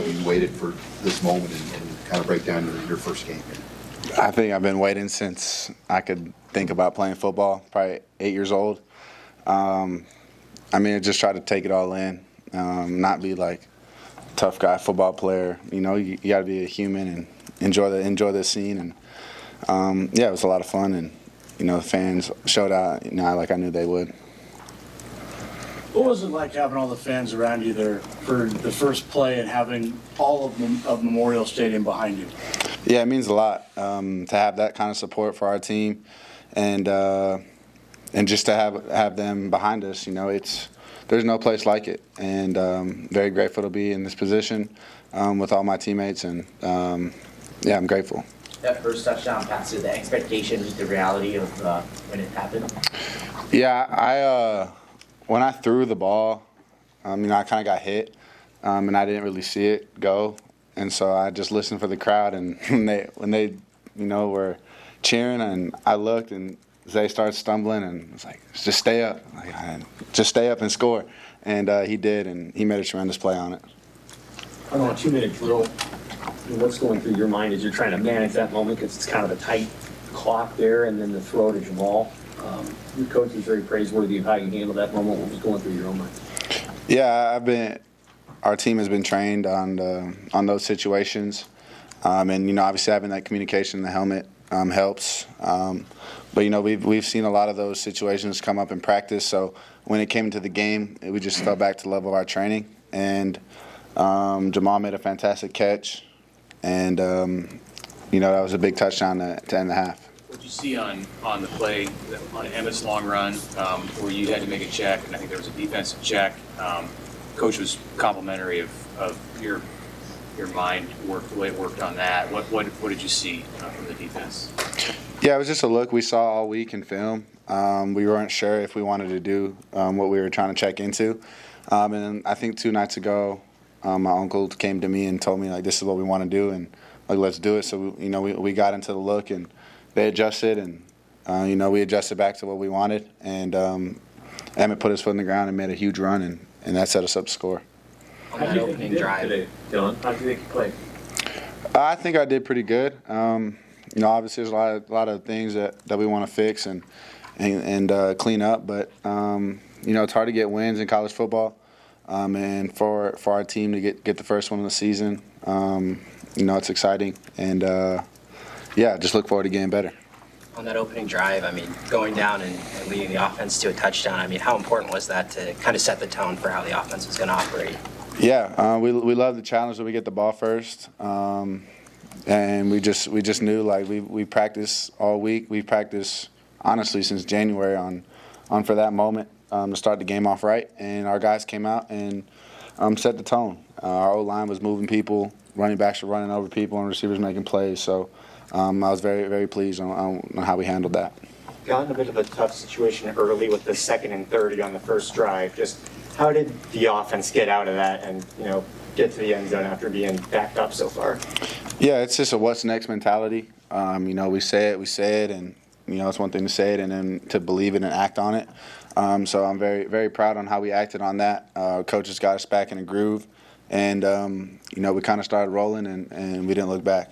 you waited for this moment and kind of break down your first game here? I think I've been waiting since I could think about playing football, probably 8 years old. I just try to take it all in, not be like a tough guy football player. You got to be a human and enjoy the scene. And it was a lot of fun, and the fans showed out, like I knew they would. What was it like having all the fans around you there for the first play and having all of Memorial Stadium behind you? Yeah, it means a lot to have that kind of support for our team, and just to have them behind us. There's no place like it, and very grateful to be in this position with all my teammates, and I'm grateful. That first touchdown pass, the expectations, the reality of when it happened? Yeah, when I threw the ball, I kind of got hit, and I didn't really see it go, and so I just listened for the crowd, and when they were cheering, and I looked, and Zay started stumbling, and it's like, just stay up, just stay up and score, and he did, and he made a tremendous play on it. On that 2-minute drill, what's going through your mind as you're trying to manage that moment, because it's kind of a tight clock there, and then the throw to Jamal? Your coach was very praiseworthy of how you handled that moment. What was going through your own mind? Yeah, our team has been trained on those situations, and obviously having that communication in the helmet helps. But we've seen a lot of those situations come up in practice. So when it came into the game, we just fell back to the level of our training, and Jamal made a fantastic catch, and that was a big touchdown to end the half. What did you see on the play, on Emmett's long run, where you had to make a check, and I think there was a defensive check? Coach was complimentary of your mind work, the way it worked on that. What did you see from the defense? Yeah, it was just a look we saw all week in film. We weren't sure if we wanted to do what we were trying to check into. And I think 2 nights ago, my uncle came to me and told me, this is what we want to do, and let's do it. So we got into the look, and they adjusted, and we adjusted back to what we wanted, and Emmett put his foot in the ground and made a huge run, and that set us up to score. On that opening drive today, Dylan, how do you think you played? I think I did pretty good. Obviously there's a lot of things that we want to fix and clean up, but it's hard to get wins in college football, and for our team to get the first one of the season, it's exciting, and just look forward to getting better. On that opening drive, going down and leading the offense to a touchdown, how important was that to kind of set the tone for how the offense was going to operate? Yeah, we love the challenge that we get the ball first, and we just knew we practiced all week. We practiced honestly since January on for that moment to start the game off right, and our guys came out and set the tone. Our O-line was moving people, running backs were running over people, and receivers making plays. So I was very, very pleased on how we handled that. Got in a bit of a tough situation early with the 2nd and 30 on the first drive. Just how did the offense get out of that and get to the end zone after being backed up so far? Yeah, it's just a what's next mentality. We say it, and it's one thing to say it and then to believe it and act on it. So I'm very, very proud on how we acted on that. Coaches got us back in a groove, and we kind of started rolling, and we didn't look back.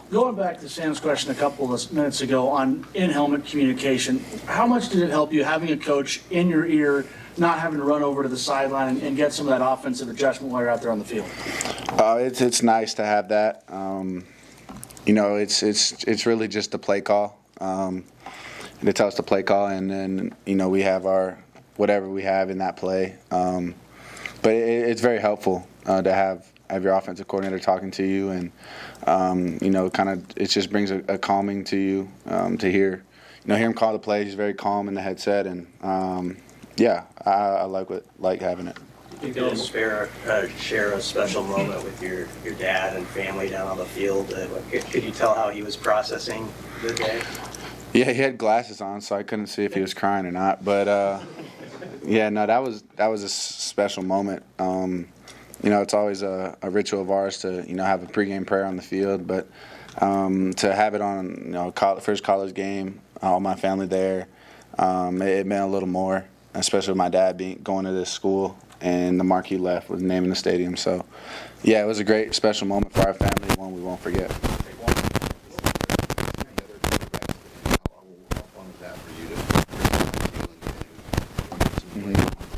Going back to Sam's question a couple of minutes ago on in-helmet communication, how much did it help you having a coach in your ear, not having to run over to the sideline and get some of that offensive adjustment while you're out there on the field? It's nice to have that. It's really just the play call. They tell us to play call, and then we have our whatever we have in that play. But it's very helpful to have your offensive coordinator talking to you, and kind of it just brings a calming to you to hear him call the play. He's very calm in the headset, and I like having it. You can share a special moment with your dad and family down on the field. Could you tell how he was processing the day? Yeah, he had glasses on, so I couldn't see if he was crying or not. But that was a special moment. It's always a ritual of ours to have a pregame prayer on the field, but to have it on first college game, all my family there, it meant a little more, especially with my dad going to this school. and the marquee left with the name in the stadium. So, yeah, it was a great, special moment for our family, one we won't forget. How fun was that for you to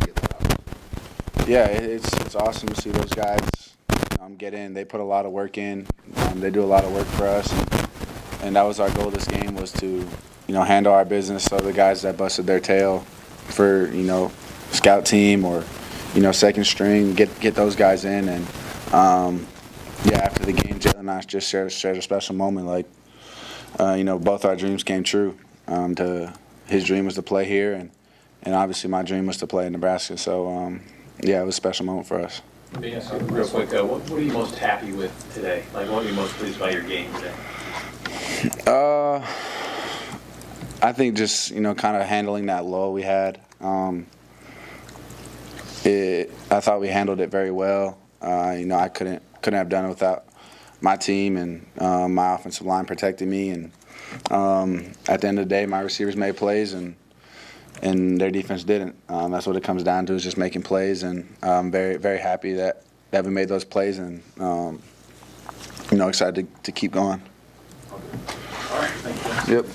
get that out? Yeah, it's awesome to see those guys get in. They put a lot of work in. They do a lot of work for us, and that was our goal this game, was to handle our business. So the guys that busted their tail for scout team or second string, get those guys in. And yeah, after the game, Jalen and I just shared a special moment. Like both our dreams came true. His dream was to play here, and obviously my dream was to play in Nebraska. So yeah, it was a special moment for us. Let me ask you real quick, what are you most happy with today? Like, what are you most pleased by your game today? I think just kind of handling that lull we had. I thought we handled it very well. I couldn't have done it without my team and my offensive line protecting me. And at the end of the day, my receivers made plays and their defense didn't. That's what it comes down to, is just making plays. And I'm very, very happy that we made those plays, and excited to keep going. All right, thank you. Yep.